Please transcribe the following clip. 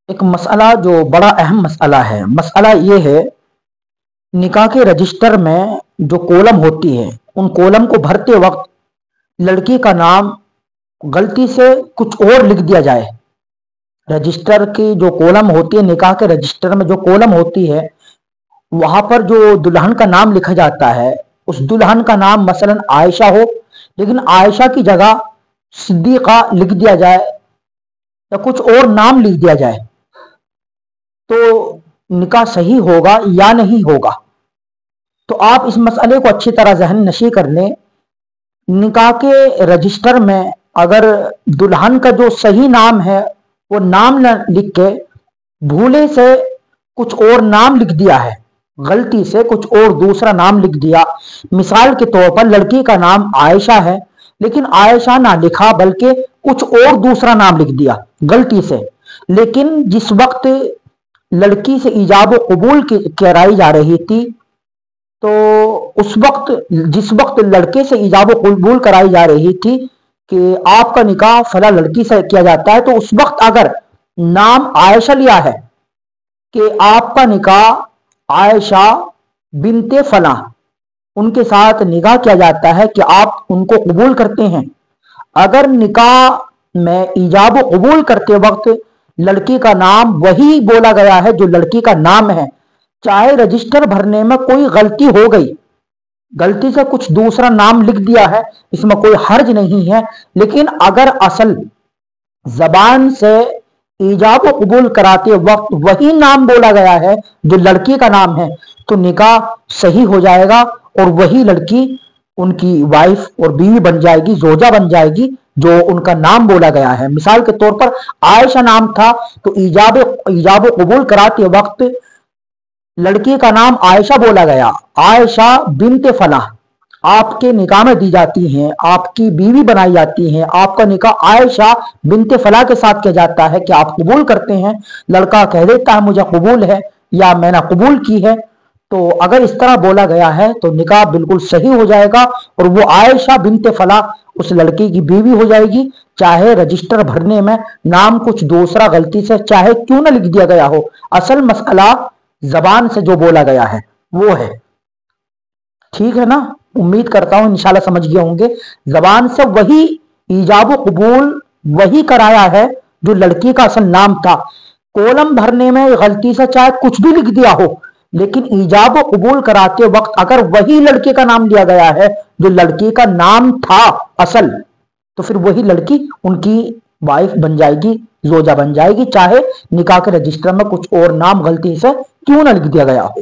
ایک مسئلہ جو بڑا اہم مسئلہ ہے، مسئلہ یہ ہے نکاح کے رجسٹر میں جو کولم ہوتی ہے ان کولم کو بھرتے وقت لڑکی کا نام غلطی سے کچھ اور لکھ دیا جائے۔ رجسٹر کی جو کولم ہوتی ہے، نکاح کے رجسٹر میں جو کولم ہوتی ہے وہاں پر جو دلہن کا نام لکھا جاتا ہے، اس دلہن کا نام مثلا عائشہ ہو لیکن عائشہ کی جگہ صدیقہ لکھ دیا جائے یا کچھ اور نام لکھ دیا جائے تو نکاح صحیح ہوگا یا نہیں ہوگا؟ تو آپ اس مسئلے کو اچھی طرح ذہن نشی کر لیں۔ نکاح کے رجسٹر میں اگر دلہن کا جو صحیح نام ہے وہ نام نہ لکھ کے بھولے سے کچھ اور نام لکھ دیا ہے، غلطی سے کچھ اور دوسرا نام لکھ دیا، مثال کے طور پر لڑکی کا نام عائشہ ہے لیکن عائشہ نہ لکھا بلکہ کچھ اور دوسرا نام لکھ دیا غلطی سے، لیکن جس وقت لڑکی سے ایجاب و قبول کرائی جا رہی تھی تو جس وقت لڑکے سے ایجاب و قبول کرائی جا رہی تھی کہ آپ کا نکاح فلاں لڑکی سے کیا جاتا ہے، تو اس وقت اگر نام عائشہ لیا ہے کہ آپ کا نکاح عائشہ بنت فلاں ان کے ساتھ نکاح کیا جاتا ہے کہ آپ ان کو قبول کرتے ہیں، اگر نکاح میں ایجاب و قبول کرتے وقت لڑکی کا نام وہی بولا گیا ہے جو لڑکی کا نام ہے، چاہے رجسٹر بھرنے میں کوئی غلطی ہو گئی، غلطی سے کچھ دوسرا نام لکھ دیا ہے، اس میں کوئی حرج نہیں ہے، لیکن اگر اصل زبان سے ایجاب و قبول کراتے وقت وہی نام بولا گیا ہے جو لڑکی کا نام ہے تو نکاح صحیح ہو جائے گا اور وہی لڑکی ان کی وائف اور بیوی بن جائے گی، زوجہ بن جائے گی جو ان کا نام بولا گیا ہے۔ مثال کے طور پر عائشہ نام تھا تو ایجاب و قبول کراتے وقت لڑکی کا نام عائشہ بولا گیا، عائشہ بنت فلاں آپ کے نکاح میں دی جاتی ہیں، آپ کی بیوی بنائی جاتی ہیں، آپ کا نکاح عائشہ بنت فلاں کے ساتھ کیا جاتا ہے کہ آپ قبول کرتے ہیں، لڑکا کہہ دیتا ہے مجھے قبول ہے یا میں نے قبول کی ہے، تو اگر اس طرح بولا گیا ہے تو نکاح بالکل صحیح ہو جائے گا اور وہ عائشہ بنت فلاں اس لڑکی کی بیوی ہو جائے گی، چاہے رجسٹر بھرنے میں نام کچھ دوسرا غلطی سے چاہے کیوں نہ لکھ دیا گیا ہو، اصل مسئلہ زبان سے جو بولا گیا ہے وہ ہے۔ ٹھیک ہے نا؟ امید کرتا ہوں انشاءاللہ سمجھ گئے ہوں گے۔ زبان سے وہی ایجاب و قبول وہی کرایا ہے جو لڑکی کا اصل نام تھا، کولم بھرنے میں غلطی سے چاہے کچھ بھی لکھ دیا ہو لیکن ایجاب و قبول کراتے وقت اگر وہی لڑکے کا نام لیا گیا ہے جو لڑکی کا نام تھا اصل، تو پھر وہی لڑکی ان کی وائف بن جائے گی، زوجہ بن جائے گی، چاہے نکاح کے رجسٹر میں کچھ اور نام غلطی سے کیوں نہ لکھ دیا گیا ہو۔